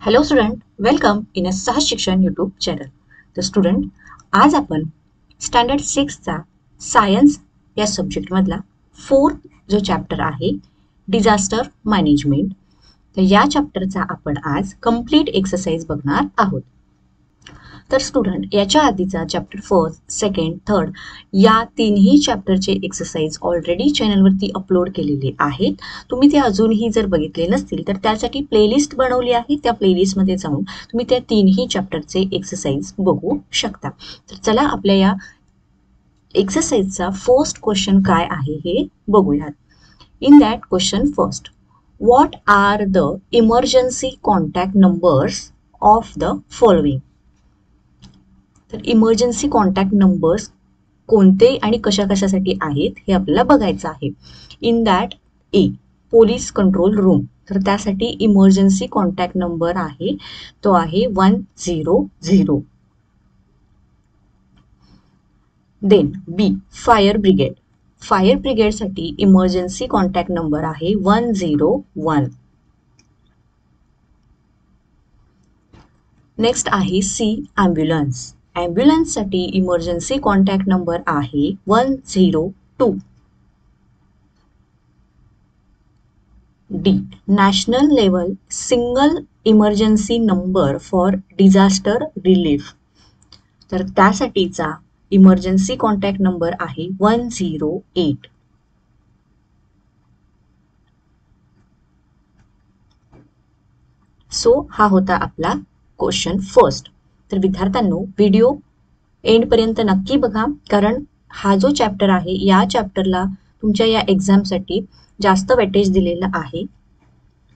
Hello student, welcome in अ सहज शिक्षण YouTube channel. तर स्टुडंट, आज आपण स्टँडर्ड 6चा सायन्स या सब्जेक्टमधला फोर्थ जो चॅप्टर आहे डिझास्टर मॅनेजमेंट, तर या चॅप्टरचा आपण आज कंप्लीट एक्सरसाइज बघणार आहोत. तर स्टुडंट, याच्या आधीचा चॅप्टर फर्स्ट, सेकंड, थर्ड या तिन्ही चॅप्टरचे एक्सरसाइज ऑलरेडी चॅनलवरती अपलोड केलेले आहेत. तुम्ही ते अजूनही जर बघितले नसतील तर त्यासाठी प्लेलिस्ट बनवली आहे. त्या प्लेलिस्टमध्ये जाऊन तुम्ही त्या तिन्ही चॅप्टरचे एक्सरसाइज बघू शकता. तर चला आपल्या या एक्सरसाइजचा फर्स्ट क्वेश्चन काय आहे हे बघूयात. In that question first, what are the emergency contact numbers of the following. तर इमर्जन्सी कॉन्टॅक्ट नंबर्स कोणते आणि कशा कशासाठी आहेत हे आपल्याला बघायचं आहे. In that A, police control room, तर त्यासाठी इमर्जन्सी कॉन्टॅक्ट नंबर आहे तो आहे 100. Then B, fire brigade. Fire ब्रिगेडसाठी इमर्जन्सी कॉन्टॅक्ट नंबर आहे 101. नेक्स्ट आहे सी, ॲम्ब्युलन्स. ॲम्ब्युलन्ससाठी इमर्जन्सी कॉन्टॅक्ट नंबर आहे 102. D, national level single emergency number for disaster relief, तर त्यासाठीचा इमर्जन्सी कॉन्टॅक्ट नंबर आहे 108. सो हा होता आपला क्वेश्चन फर्स्ट. तर विद्यार्थ्यांनो, व्हिडिओ एंडपर्यंत नक्की बघा, कारण हा जो चॅप्टर आहे या चॅप्टरला तुमच्या या एक्झामसाठी जास्त वेटेज दिलेलं आहे.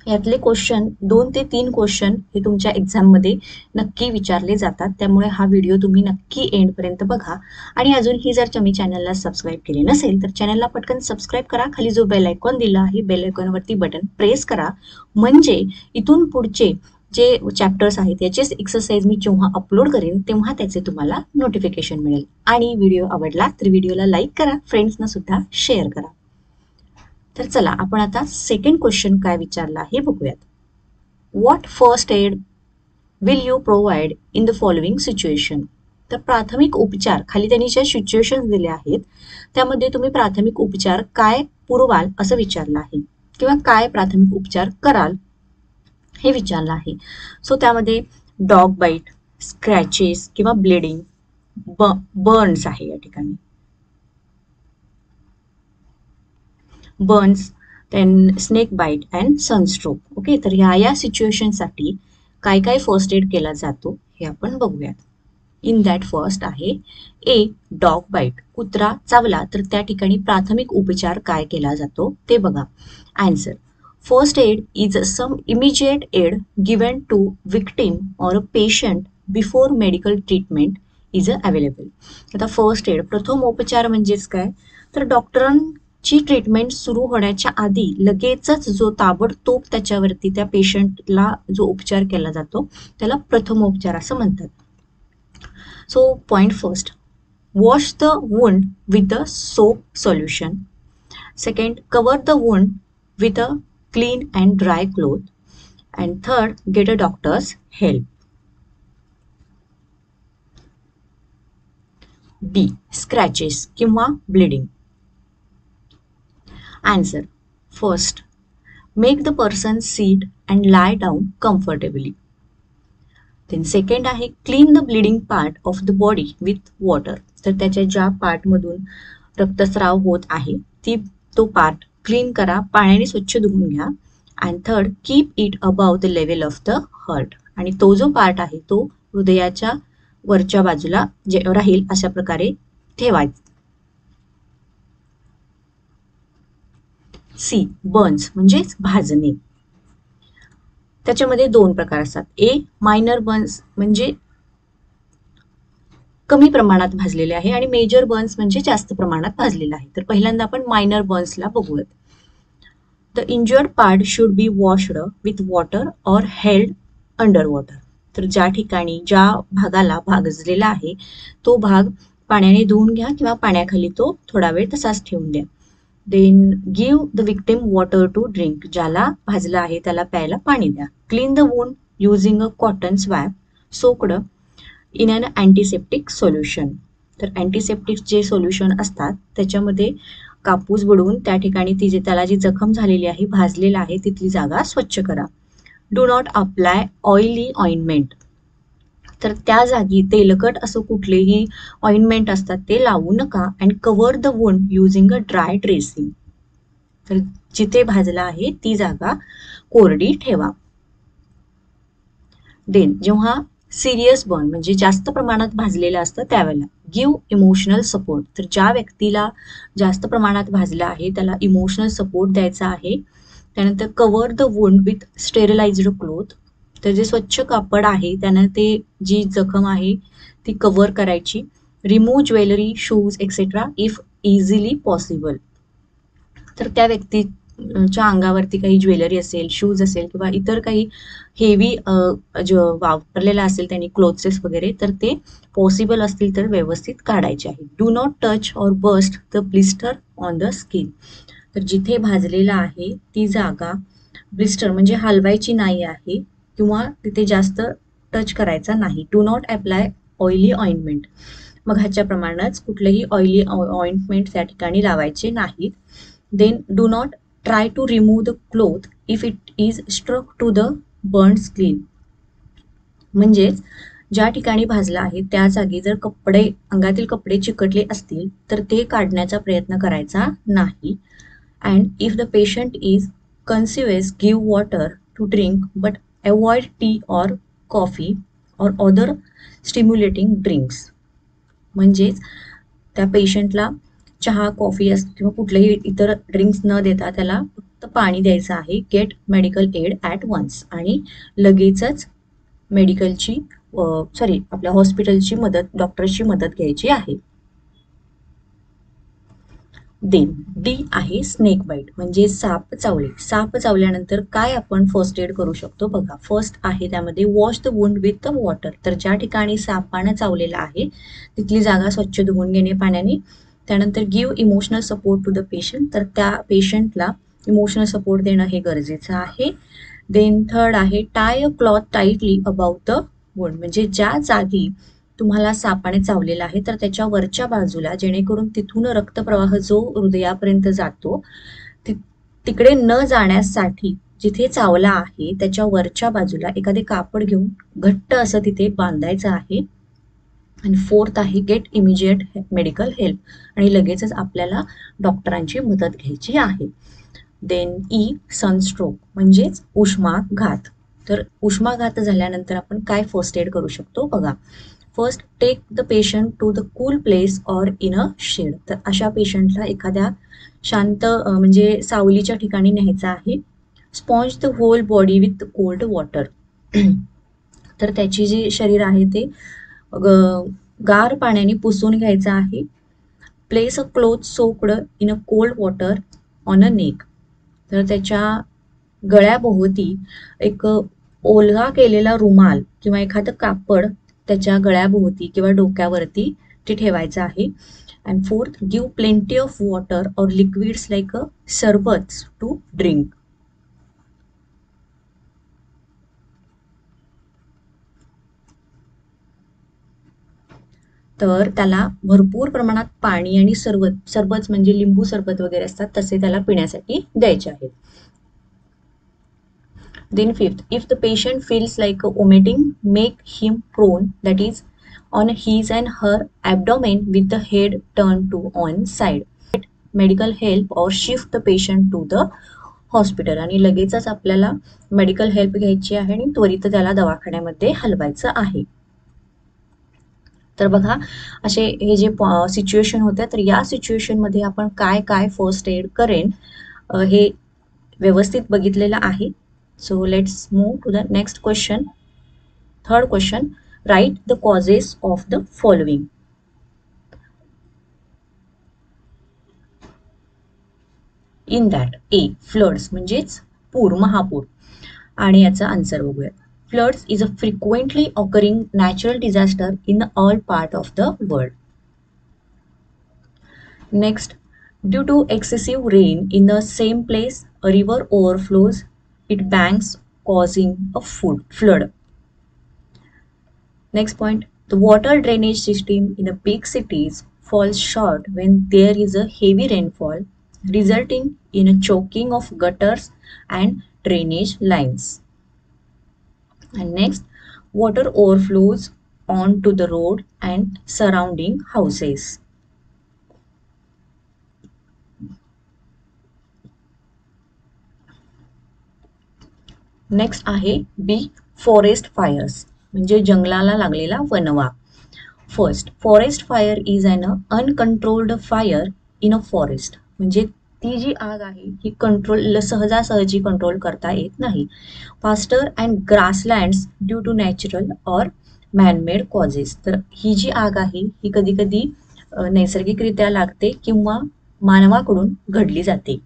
यातले क्वेश्चन 2 ते 3 क्वेश्चन हे तुमच्या एक्झाममध्ये नक्की विचारले जातात. त्यामुळे हा व्हिडिओ तुम्ही नक्की एंडपर्यंत बघा. आणि अजूनही जर तुम्ही चॅनलला सबस्क्राईब केले नसेल तर चॅनलला पटकन सबस्क्राईब करा. खाली जो बेल आयकॉन दिला आहे बेल आयकॉनवरती बटन प्रेस करा, म्हणजे इथून पुढचे जे चॅप्टर्स आहेत याचेच एक्सरसाइज मी जेव्हा अपलोड करेन तेव्हा त्याचे तुम्हाला नोटिफिकेशन मिळेल. आणि व्हिडिओ आवडला तर व्हिडिओला लाईक करा, फ्रेंड्सना सुद्धा शेअर करा. तर चला आपण आता सेकंड क्वेश्चन काय विचारला आहे बघूयात. What first aid will you provide in the following situation. तर प्राथमिक उपचार, खाली त्यांनी ज्या सिच्युएशन दिल्या आहेत त्यामध्ये तुम्ही प्राथमिक उपचार काय पुरवाल असं विचारलं आहे, किंवा काय प्राथमिक उपचार कराल हे विचारलं आहे. सो त्यामध्ये डॉग बाईट, स्क्रॅचेस किंवा ब्लिडिंग, बर्न्स आहे या ठिकाणी, burns, then snake bite and sunstroke. Okay, तर ह्या सिच्युएशनसाठी काय काय फर्स्ट एड केला जातो हे आपण बघूयात. इन दॅट फर्स्ट आहे ए, डॉग बाईट, कुत्रा चावला तर त्या ठिकाणी प्राथमिक उपचार काय केला जातो ते बघा. Answer, first aid is some immediate aid given to victim or a patient before medical treatment is available. आता फर्स्ट एड, प्रथम उपचार म्हणजेच काय, तर डॉक्टरांची ट्रीटमेंट सुरू होण्याच्या आधी लगेचच जो ताबडतोब त्याच्यावरती त्या पेशंटला जो उपचार केला जातो त्याला प्रथमोपचार असं म्हणतात. So point first, wash the wound with the soap solution. Second, cover the wound with a clean and dry cloth. And third, get a doctor's help. B, scratches किंवा bleeding. Answer, first, make the person sit and lie down comfortably. Then second आहे clean the bleeding part of the body with water. तर त्याच्या ज्या पार्टमधून रक्तस्राव होत आहे तो part clean करा, पाण्याने स्वच्छ धुवून घ्या. And third, keep it above the level of the heart. आणि तो जो पार्ट आहे तो हृदयाच्या वरच्या बाजूला जे राहील अशा प्रकारे ठेवायचा. सी, बर्न्स म्हणजेच भाजणे. त्याच्यामध्ये 2 प्रकार असतात. ए, मायनर बर्न्स म्हणजे कमी प्रमाणात भाजलेले आहे, आणि मेजर बर्न्स म्हणजे जास्त प्रमाणात भाजलेला आहे. तर पहिल्यांदा आपण मायनर बर्न्सला बघूयात. The injured part should be washed with water or held under water. तर ज्या ठिकाणी ज्या भागाला भाजलेला आहे तो भाग पाण्याने धुवून घ्या किंवा पाण्याखाली तो थोडा वेळ तसाच ठेवून द्या. Then give the victim water to drink. ज्याला भाजला आहे त्याला प्यायला पाणी द्या. Clean the wound using a cotton swab soaked in an antiseptic solution. तर अँटीसेप्टिक जे सोल्युशन असतात त्याच्यामध्ये कापूस बुडवून त्या ठिकाणी त्याला जी जखम झालेली आहे, भाजलेला आहे, तिथली जागा स्वच्छ करा. Do not apply oily ointment. तर त्या जागी तेलकट असं कुठलेही ऑइंटमेंट असतात ते लावू नका. And cover the wound using a dry dressing. तर जिथे भाजला आहे ती जागा कोरडी ठेवा. देन जेव्हा सिरियस बर्न म्हणजे जास्त प्रमाणात भाजलेलं असतं त्यावेळेला गिव्ह इमोशनल सपोर्ट. तर ज्या व्यक्तीला जास्त प्रमाणात भाजलं आहे त्याला इमोशनल सपोर्ट द्यायचा आहे. त्यानंतर cover the wound with sterilised cloth. तर जे स्वच्छ कापड आहे त्यानं ते जी जखम आहे ती कव्हर करायची. Remove jewellery, shoes etcetera if easily possible. तर त्या व्यक्तीच्या अंगावरती काही ज्वेलरी असेल, शूज असेल किंवा इतर काही हेवी जो वापरलेला असेल त्यांनी क्लोथ्सेस वगैरे, तर ते पॉसिबल असतील तर व्यवस्थित काढायचे आहे. Do not touch or burst the blister on the skin. तर जिथे भाजलेला आहे ती जागा ब्लिस्टर म्हणजे हलवायची नाही आहे किंवा तिथे जास्त टच करायचा नाही. Do not apply oily ointment. मग ह्याच्याप्रमाणेच कुठलेही ऑइली ऑइंटमेंट त्या ठिकाणी लावायचे नाहीत. Then do not try to remove the cloth if it is struck to the burn skin. म्हणजेच ज्या ठिकाणी भाजला आहे त्या जागी जर अंगातील कपडे चिकटले असतील तर ते काढण्याचा प्रयत्न करायचा नाही. And if the patient is conscious give water to drink but avoid tea or coffee or other stimulating drinks. म्हणजेच त्या पेशंटला चहा, कॉफी किंवा कुठलेही इतर ड्रिंक्स न देता त्याला फक्त पाणी द्यायचं आहे. Get medical aid at once. आणि लगेचच आपल्या हॉस्पिटलची मदत, डॉक्टरची मदत घ्यायची आहे. देन डी आहे स्नेक बाईट म्हणजे साप चावले. साप चावल्यानंतर काय आपण फर्स्ट एड करू शकतो बघा. फर्स्ट आहे त्यामध्ये wash the wound with the water. तर ज्या ठिकाणी सापानं चावलेला आहे तिथली जागा स्वच्छ धुवून घेणे पाण्याने. त्यानंतर give emotional support to the patient. तर त्या पेशंटला इमोशनल सपोर्ट देणं हे गरजेचं आहे. देन थर्ड आहे tie a cloth tightly about the wound. म्हणजे ज्या जागी तुम्हाला सापाने चावलेला आहे तर त्याच्या वरच्या बाजूला, जेणेकरून तिथून रक्तप्रवाह जो हृदयापर्यंत जातो तिकडे न जाण्यासाठी जिथे चावला आहे त्याच्या वरच्या बाजूला एखादे कापड घेऊन घट्ट असं तिथे बांधायचं आहे. आणि फोर्थ आहे गेट इमिजिएट मेडिकल हेल्प. आणि लगेचच आपल्याला डॉक्टरांची मदत घ्यायची आहे. देन ई सनस्ट्रोक म्हणजेच उष्माघात. तर उष्माघात झाल्यानंतर आपण काय फर्स्ट एड करू शकतो बघा. First take the patient to the cool place or in a shade. तर अशा पेशंटला एखाद्या शांत म्हणजे सावलीच्या ठिकाणी न्यायचं आहे. Sponge the whole body with cold water. तर त्याची जी शरीर आहे ते गार पाण्याने पुसून घ्यायचं आहे. Place a cloth soaked in a cold water on a neck. तर त्याच्या गळ्याभोवती एक ओलगा केलेला रुमाल किंवा एखादं कापड त्याच्या गळ्याभोवती किंवा डोक्यावरती ते ठेवायचं आहे. And fourth give plenty of water or liquids like a sharbats to drink. तर त्याला भरपूर प्रमाणात पाणी आणि सरबत म्हणजे लिंबू सरबत वगैरे असतात तसे त्याला पिण्यासाठी द्यायचे आहेत. Then fifth, if the patient feels like vomiting, make him prone, that is on his and her abdomen with the head turned to one side. Medical help or shift the patient to the hospital. आणि लगेचच आपल्याला medical help घ्यायची आहे आणि त्वरित त्याला दवाखान्यामध्ये हलवायचं आहे. तर बघा असे हे जे सिच्युएशन होत्या तर या सिच्युएशनमध्ये आपण काय काय फर्स्ट एड करेन हे व्यवस्थित बघितलेलं आहे. So let's move to the next question. Third question, write the causes of the following. In that A, floods म्हणजेच पूर, महापूर. आणि याचा आन्सर बघूया. Floods is a frequently occurring natural disaster in all part of the world. Next, due to excessive rain in the same place, a river overflows its banks causing a flood. Next point, the water drainage system in the big cities falls short when there is a heavy rainfall, resulting in a choking of gutters and drainage lines. And next, water overflows onto the road and surrounding houses. Next आहे B, forest fires म्हणजे जंगलाला लागलेला वणवा. First, forest fire is an uncontrolled fire in a forest. म्हणजे ती जी आग आहे ही सहजासहजी कंट्रोल करता येत नाही. Faster and grasslands due to natural or manmade causes. तर ही जी आग आहे ही कधी कधी नैसर्गिकरित्या लागते किंवा मानवाकडून घडली जाते.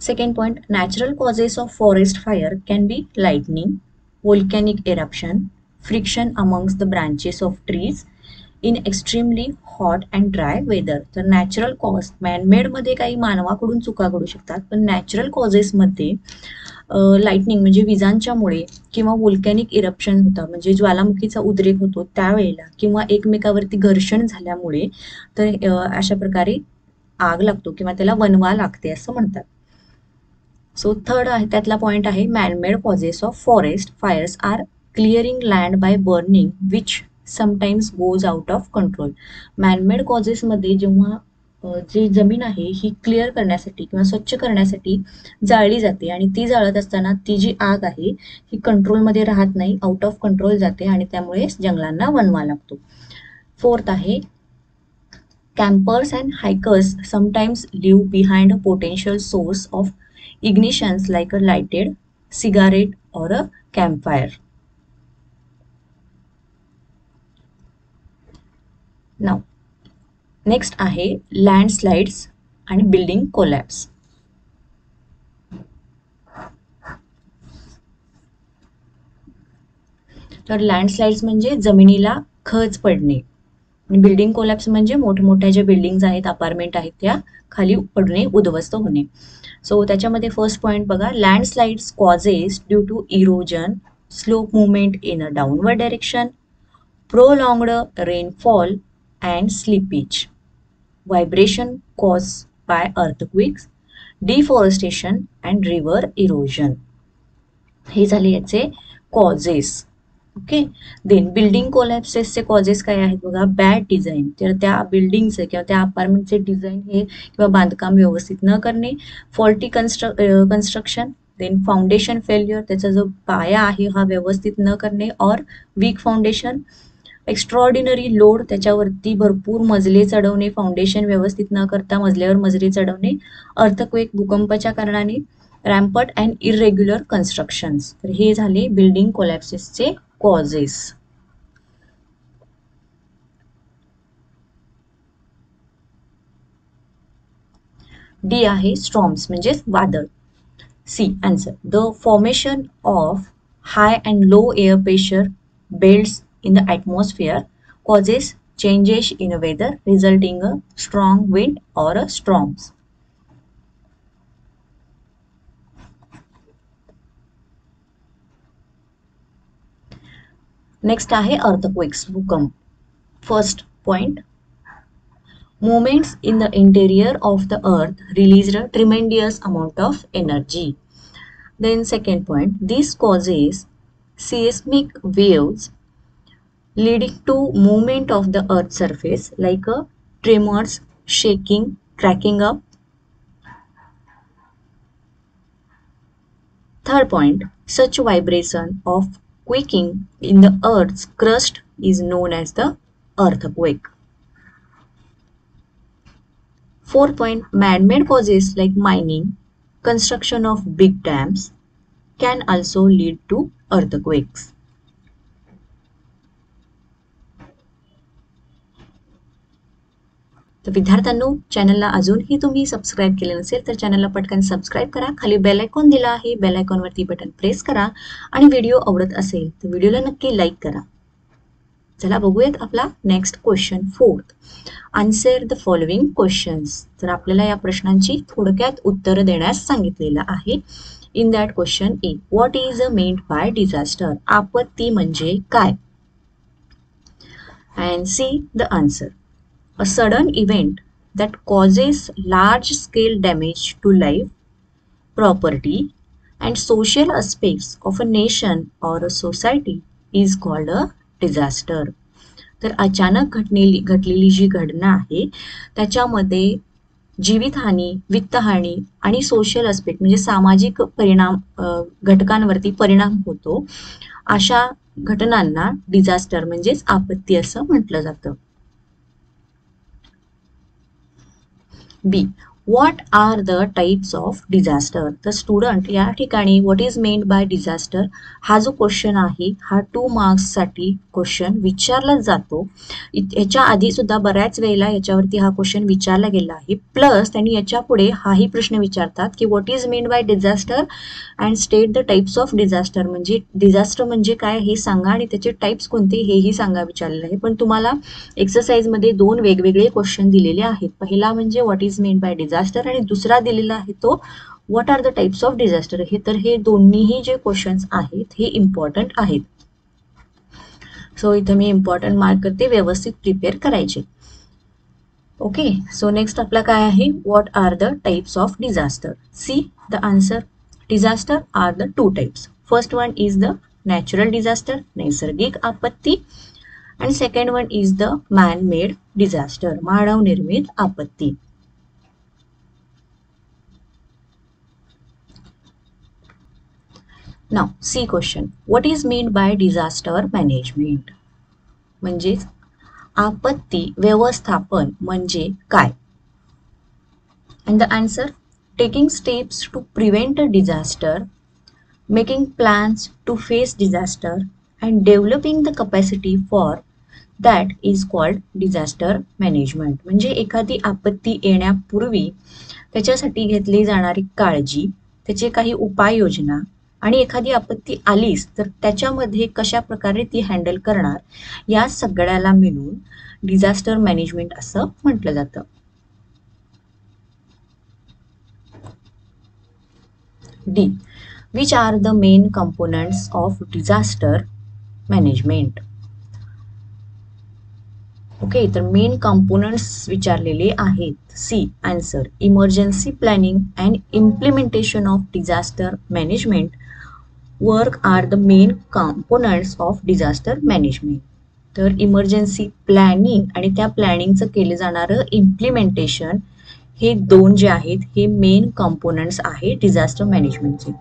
Second point, natural causes of forest fire can be lightning, volcanic eruption, friction amongst the branches of trees in extremely hot and dry weather. तर नॅचरल कॉज मॅनमेड मध्ये काही मानवाकडून चुका घडू शकतात, पण नॅचरल कॉजेसमध्ये लाइटनिंग म्हणजे विजांच्यामुळे किंवा वोल्कॅनिक इरप्शन होतं म्हणजे ज्वालामुखीचा उद्रेक होतो त्यावेळेला किंवा एकमेकावरती घर्षण झाल्यामुळे तर अशा प्रकारे आग लागतो किंवा त्याला वणवा लागते असं म्हणतात. सो थर्ड आहे त्यातला पॉईंट आहे manmade causes of forest fires are clearing land by burning which sometimes goes out of control. Manmade कॉजेसमध्ये जेव्हा जी जमीन आहे ही क्लिअर करण्यासाठी किंवा स्वच्छ करण्यासाठी जाळली जाते आणि ती जाळत असताना ती जी आग आहे ही कंट्रोलमध्ये राहत नाही, आउट ऑफ कंट्रोल जाते आणि त्यामुळे जंगलांना वणवा लागतो. फोर्थ आहे campers and hikers sometimes leave behind a potential source of ignitions like a lighted cigarette or a campfire. Now, next आहे landslides आणि building collapse. तर लँडस्लाइड्स म्हणजे जमिनीला खच पडणे आणि बिल्डिंग कोलॅप्स म्हणजे मोठमोठ्या ज्या बिल्डिंग्स आहेत, अपार्टमेंट आहेत त्या खाली पडणे, उद्ध्वस्त होणे. सो त्याच्यामध्ये फर्स्ट पॉईंट बघा, landslides causes due to erosion, slope movement in a downward direction, prolonged rainfall and slippage, vibration cause by earthquakes, deforestation and river erosion. हे झाले याचे कॉजेस. ओके, देन बिल्डिंग कोलॅप्सेसचे कॉजेस काय आहेत बघा, bad design, तर त्या बिल्डिंगचे किंवा त्या अपार्टमेंटचे डिझाईन हे किंवा बांधकाम व्यवस्थित न करणे, faulty construction, then foundation failure, त्याचा जो पाया आहे हा व्यवस्थित न करणे, और वीक फाउंडेशन, एक्स्ट्रॉर्डिनरी लोड, त्याच्यावरती भरपूर मजले चढवणे, फाउंडेशन व्यवस्थित न करता मजल्यावर मजले चढवणे, अर्थक्वेक, भूकंपाच्या कारणाने, रॅम्पट अँड इरेग्युलर कन्स्ट्रक्शन्स. तर हे झाले बिल्डिंग कोलॅप्सेसचे कॉजेस. डी आहे स्टॉर्म्स म्हणजे वादळ. C answer, the formation of high and low air pressure belts in the atmosphere causes changes in weather resulting a strong wind or a storms. Next आहे earthquakes, भूकंप. First point, movements in the interior of the earth released a tremendous amount of energy. Then second point, this causes seismic waves leading to movement of the earth surface like a tremors, shaking, cracking up. Third point, such vibration of quaking in the earth's crust is known as the earthquake. Fourth point, man-made causes like mining, construction of big dams can also lead to earthquakes. तर विद्यार्थ्यांनो, चॅनलला अजूनही तुम्ही subscribe केले नसेल तर चॅनलला पटकन सबस्क्राईब करा. खाली बेल आयकॉन दिला आहे, बेल आयकॉनवरती बटन प्रेस करा आणि व्हिडिओ आवडत असेल तर व्हिडिओला नक्की लाईक करा. चला बघूयात आपला next question 4th. Answer the following questions. तर आपल्याला या प्रश्नांची थोडक्यात उत्तर देण्यास सांगितलेलं आहे. In that question A, what is a मेंट बाय डिझास्टर? आपत्ती म्हणजे काय? And see the answer. A sudden event that causes large scale damage to life, property, and social aspects of a nation or a society is called a disaster. तर अचानक घडलेली जी घटना आहे त्याच्यामध्ये जीवितहानी, वित्तहानी आणि सोशल अस्पेक्ट म्हणजे सामाजिक परिणाम घटकांवरती परिणाम होतो, अशा घटनांना डिझास्टर म्हणजेच आपत्ती असं म्हटलं जातं. B, what are the types of disaster? तर स्टुडंट या ठिकाणी what is meant by disaster हा जो क्वेश्चन आहे हा 2 मार्क्ससाठी क्वेश्चन विचारला जातो. याच्या आधी सुद्धा बऱ्याच वेळेला याच्यावरती हा क्वेश्चन विचारला गेला आहे. प्लस त्यांनी याच्या पुढे हाही प्रश्न विचारतात की what is meant by disaster and state the types of disaster. म्हणजे डिझास्टर म्हणजे काय हे सांगा आणि त्याचे टाइप्स कोणते हेही सांगा विचारलेलं आहे. पण तुम्हाला एक्सरसाइजमध्ये 2 वेगवेगळे क्वेश्चन दिलेले आहेत. पहिला म्हणजे what is meant by disaster आणि दुसरा दिलेला आहे तो what are the types of disaster. हे दोन्हीही जे क्वेश्चन्स आहेत हे इम्पॉर्टंट आहेत. सो इथं मी इम्पॉर्टंट मार्क करते, व्यवस्थित प्रिपेअर करायचे. ओके, सो नेक्स्ट आपला काय आहे? What are the types of disaster? See the answer. Disaster are the 2 types. First one is the natural disaster, नैसर्गिक आपत्ती, and second one is the man-made disaster, मानव निर्मित आपत्ती. Now C question, what is meant by disaster management? म्हणजेच आपत्ती व्यवस्थापन म्हणजे काय? And the answer, taking steps to prevent a disaster, making plans to face disaster and developing the capacity for that is called disaster management. म्हणजे एखादी आपत्ती येण्यापूर्वी त्याच्यासाठी घेतली जाणारी काळजी, त्याचे काही उपाययोजना आणि एखादी आपत्ती आलीच तर त्याच्यामध्ये कशा प्रकारे ती हँडल करणार या सगळ्याला मिळून डिझास्टर मॅनेजमेंट असं म्हटलं जातं. D, which are the main components of disaster management? Okay, तर मेन कंपोनंट्स विचारलेले आहेत. C answer, emergency planning and implementation of disaster management work are the main components of disaster management. तर emergency planning आणि त्या प्लॅनिंगचं केलं जाणारं implementation हे 2 जे आहेत हे मेन कंपोनंट्स आहेत डिझास्टर मॅनेजमेंटचे.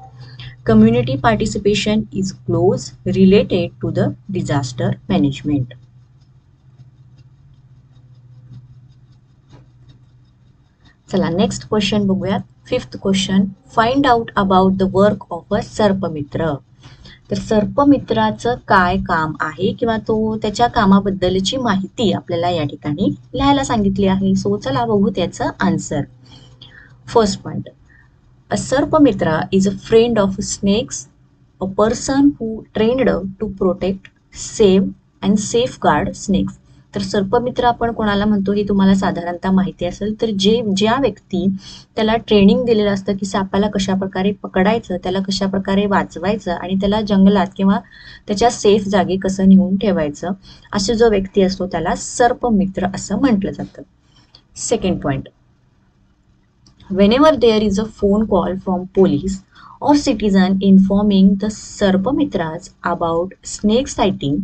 Community participation is close related to the disaster management. चला नेक्स्ट क्वेश्चन बघूयात. 5th question, find out about the work of a sarpmitra. तर सर्पमित्राचं काय काम आहे किंवा त्याच्या कामाबद्दलची माहिती आपल्याला या ठिकाणी लिहायला सांगितली आहे. सो चला बघू त्याचं answer. First point, a sarpmitra is a friend of snakes, a person who trained to protect, save and safeguard snakes. तर सर्पमित्र आपण कोणाला म्हणतो हे तुम्हाला साधारणतः माहिती असेल. तर ज्या व्यक्ती त्याला ट्रेनिंग दिलेलं असतं की सापाला कशा प्रकारे पकडायचं, त्याला कशा प्रकारे वाचवायचं आणि त्याला जंगलात किंवा त्याच्या सेफ जागी कसं नेऊन ठेवायचं, असा जो व्यक्ती असतो त्याला सर्पमित्र असं म्हटलं जातं. Second point, whenever there is a phone call from police or citizen informing the Sarpamitras about snake sighting,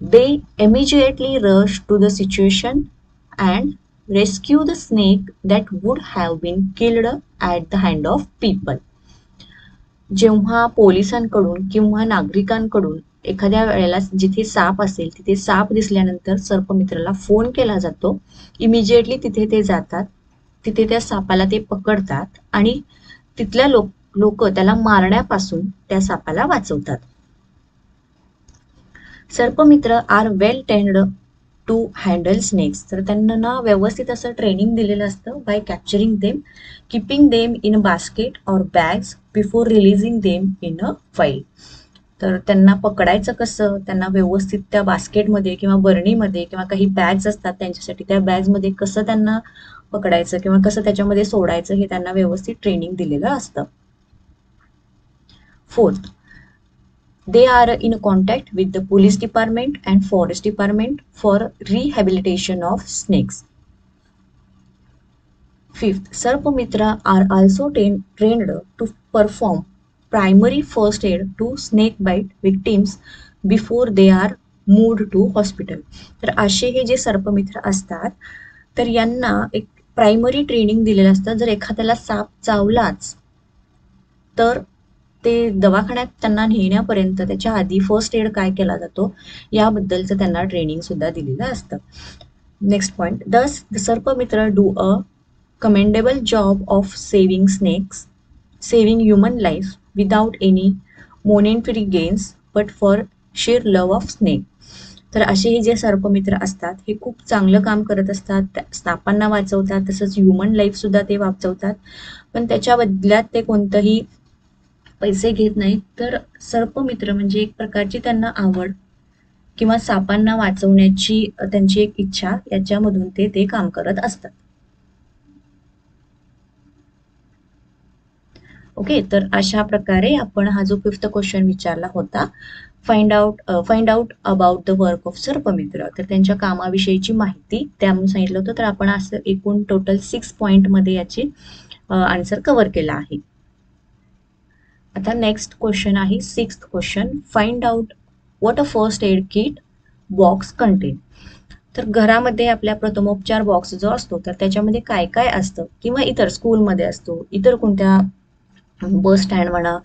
they immediately rush to the situation and rescue the snake that would have been killed at the hand of people. जेव्हा पोलिसांकडून किंवा नागरिकांकडून एखाद्या वेळेला जिथे साप असेल तिथे साप दिसल्यानंतर सर्पमित्राला फोन केला जातो. इमिजिएटली तिथे ते जातात, तिथे त्या सापाला ते पकडतात आणि तिथल्या लोक त्याला मारण्यापासून त्या सापाला वाचवतात. Sarpmitra are well trained to handle snakes. तर त्यांना व्यवस्थित असं ट्रेनिंग दिलेलं असतं. By capturing them, keeping them in a basket or bags before releasing them in a file. तर त्यांना पकडायचं कसं, त्यांना व्यवस्थित त्या बास्केटमध्ये किंवा बरणीमध्ये किंवा काही बॅग्स असतात त्यांच्यासाठी, त्या बॅग्समध्ये कसं त्यांना पकडायचं किंवा कसं त्याच्यामध्ये सोडायचं हे त्यांना व्यवस्थित ट्रेनिंग दिलेलं असतं. Fourth, they are in contact with the police department and forest department for rehabilitation of snakes. Fifth, Sarpamitra are also trained to perform primary first aid to snake bite victims before they are moved to hospital. तर असे हे जे सर्पमित्र असतात तर यांना एक primary training दिलेलं असतं. जर एखाद्याला साप चावलाच तर ते दवाखान्यात त्यांना नेण्यापर्यंत त्याच्या आधी फर्स्ट एड काय केला जातो याबद्दलचं त्यांना ट्रेनिंग सुद्धा दिलेलं असतं. Next point, thus the sarpmitra do a commendable job of saving snakes, saving human life without any monetary gains but for sheer love of snake. तर असे हे जे सर्पमित्र असतात हे खूप चांगलं काम करत असतात, सापांना वाचवतात, तसंच ह्युमन लाईफ सुद्धा ते वाचवतात, पण त्याच्या बदल्यात ते कोणतंही पैसे घेत नाहीत. तर सर्पमित्र म्हणजे एक प्रकारची त्यांना आवड किंवा सापांना वाचवण्याची त्यांची एक इच्छा, याच्यामधून ते काम करत असतात. ओके, तर अशा प्रकारे आपण हा जो 5th क्वेश्चन विचारला होता, find out about the work of sarpmitra, तर त्यांच्या कामाविषयीची माहिती त्यामध्ये सांगितलं होतं. तर आपण असं एकूण टोटल 6 पॉइंटमध्ये याची आन्सर कव्हर केला आहे. आता नेक्स्ट क्वेश्चन आहे 6th question, find out what a first aid kit box content. तर घरामध्ये आपल्या प्रथमोपचार बॉक्स जो असतो तर त्याच्यामध्ये काय काय असतं किंवा इतर स्कूलमध्ये असतो, इतर कोणत्या बस स्टँड म्हणा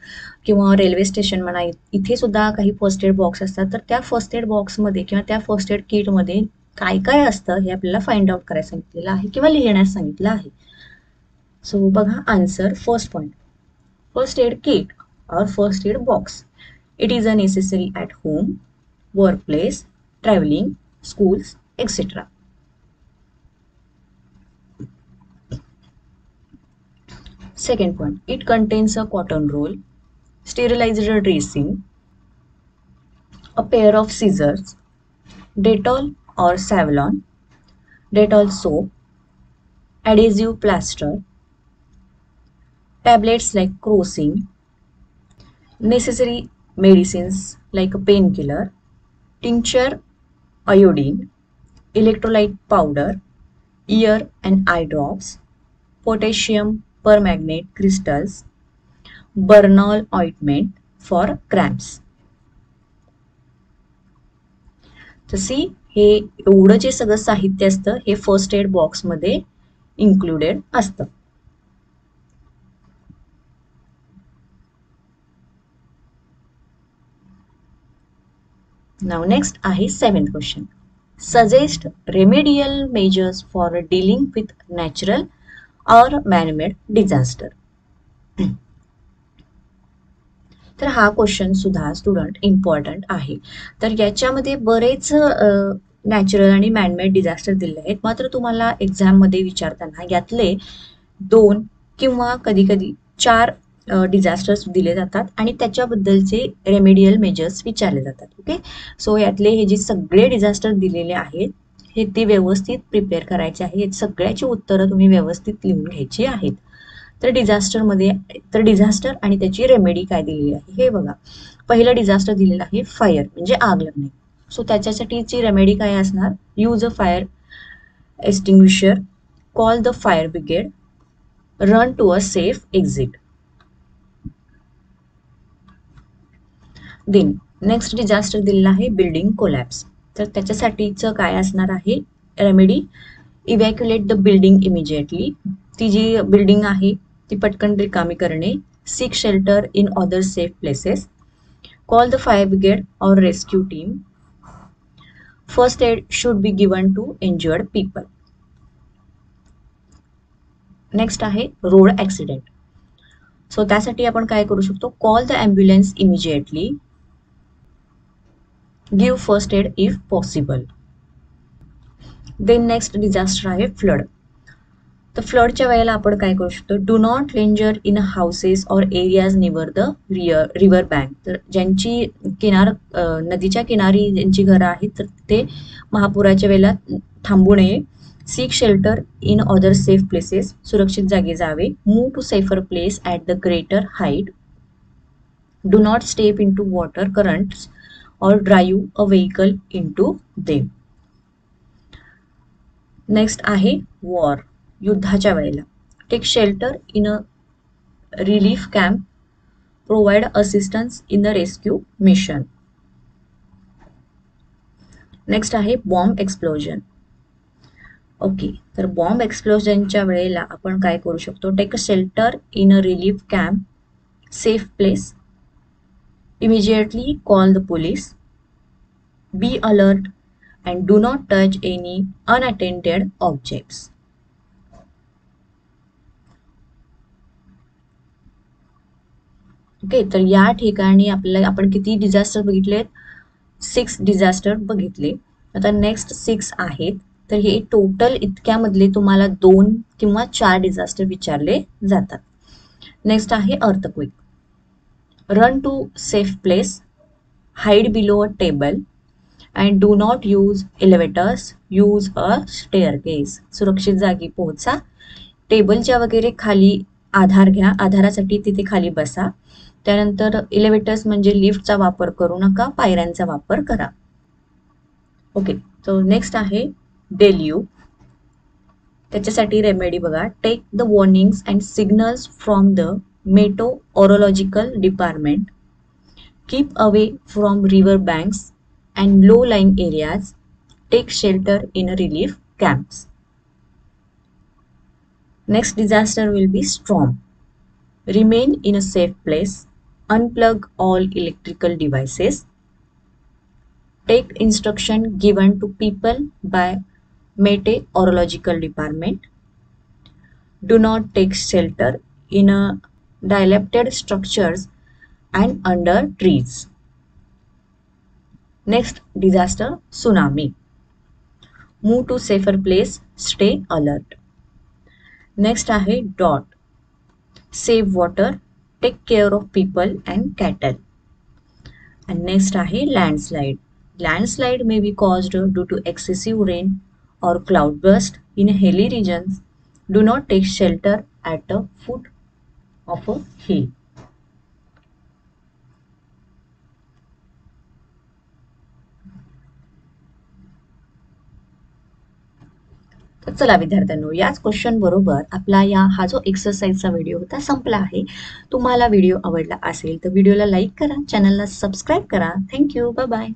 किंवा रेल्वे स्टेशन म्हणा, इथे सुद्धा काही फर्स्ट एड बॉक्स असतात. तर त्या फर्स्ट एड बॉक्समध्ये किंवा त्या फर्स्ट एड किटमध्ये काय काय असतं हे आपल्याला फाइंड आउट करायला सांगितलेलं आहे किंवा लिहिण्यास सांगितलं आहे. सो बघा answer, first point, first aid kit or first aid box, it is a necessary at home, work place, travelling, schools, etc. Second point, it contains a cotton roll, sterilized dressing, a pair of scissors, Dettol or Savlon, Dettol soap, adhesive plaster, tablets like crocin, necessary medicines like a painkiller, tincture, iodine, electrolyte powder, ear and eye drops, potassium permanganate crystals, Bernal ointment for cramps. तशी हे एवढं जे सगळं साहित्य असतं हे first aid बॉक्समध्ये included असतं. नाउ नेक्स्ट आहे 7th question, suggest remedial measures for dealing with natural और मॅनमेड डिझास्टर. तर हा क्वेश्चन सुद्धा स्टुडंट इम्पॉर्टंट आहे. तर याच्यामध्ये बरेच नॅचरल आणि मॅनमेड डिझास्टर दिले आहेत, मात्र तुम्हाला एक्झाममध्ये विचारताना यातले 2 किंवा कधी कधी 4 डिझास्टर्स दिले जातात आणि त्याच्याबद्दलचे रेमेडियल मेजर्स विचारले जातात. ओके, सो यातले हे जे सगळे डिझास्टर दिलेले आहेत हे ते व्यवस्थित प्रिपेअर करायचे आहे, सगळ्याची उत्तरं तुम्ही व्यवस्थित लिहून घ्यायची आहेत. तर डिझास्टर आणि त्याची रेमेडी काय दिलेली आहे हे बघा. पहिलं डिझास्टर दिलेलं आहे फायर म्हणजे आग लागणे. सो त्याच्यासाठीची रेमेडी काय असणार, use a fire extinguisher, call the fire brigade, run to a safe exit. Then next disaster दिलेला आहे बिल्डिंग कोलॅप्स. तर त्याच्यासाठीचं काय असणार आहे remedy, evacuate the building immediately, ती जी बिल्डिंग आहे ती पटकन रिकामी करणे, seek shelter in other safe places, call the fire brigade or rescue team, first aid should be given to injured people. Next आहे रोड ॲक्सिडेंट. सो त्यासाठी आपण काय करू शकतो, call the ambulance immediately, give first aid if possible. Then next disaster आहे flood. तर फ्लडच्या वेळेला आपण काय करू शकतो, do not linger in houses or areas near the river bank. तर ज्यांची नदीच्या किनारी ज्यांची घरं आहेत तर ते महापुराच्या वेळेला थांबू नये. Seek shelter in other safe places, सुरक्षित जागी जावे. Move to safer place at the greater height. Do not step into water currents or drive a vehicle into them. Next आहे वॉर, युद्धाच्या वेळेला. Take shelter in a relief camp, provide assistance in the rescue mission. Next आहे bomb explosion. Okay, तर bomb एक्सप्लोजनच्या वेळेला आपण काय करू शकतो, take a shelter in a relief camp, safe place, immediately call the police, be alert and do not touch any unattended objects. Okay, तर या ठिकाणी आपल्याला आपण किती डिझास्टर बघितलेत, 6 डिझास्टर बघितले. आता नेक्स्ट 6 आहेत. तर हे टोटल इतक्यामधले तुम्हाला 2 किंवा 4 डिझास्टर विचारले जातात. नेक्स्ट आहे earthquake. Run to safe place, hide below a table, and do not use elevators, use a staircase. सुरक्षित जागी पोहोचा, टेबलच्या वगैरे खाली आधार घ्या, आधारासाठी तिथे खाली बसा. त्यानंतर इलेव्हेटर्स म्हणजे लिफ्टचा वापर करू नका, पायऱ्यांचा वापर करा. ओके, तर नेक्स्ट आहे डेल्यू. त्याच्यासाठी रेमेडी बघा, take the warnings and signals from the meteorological department, keep away from river banks and low-lying areas, take shelter in a relief camps. Next disaster will be storm. Remain in a safe place, unplug all electrical devices, take instruction given to people by meteorological department, do not take shelter in a dilapidated structures and under trees. Next disaster, tsunami. Move to safer place, stay alert. Next आहे dot. Save water, take care of people and cattle. And next आहे landslide. Landslide may be caused due to excessive rain or cloudburst in hilly regions. Do not take shelter at the foot of a hill. तर चला विद्यार्थ्यांनो, याच question बरोबर आपला हा जो एक्सरसाइजचा video होता संपला आहे. तुम्हाला व्हिडिओ आवडला असेल तर व्हिडिओला लाईक करा, चॅनलला सबस्क्राईब करा. Thank you, bye bye.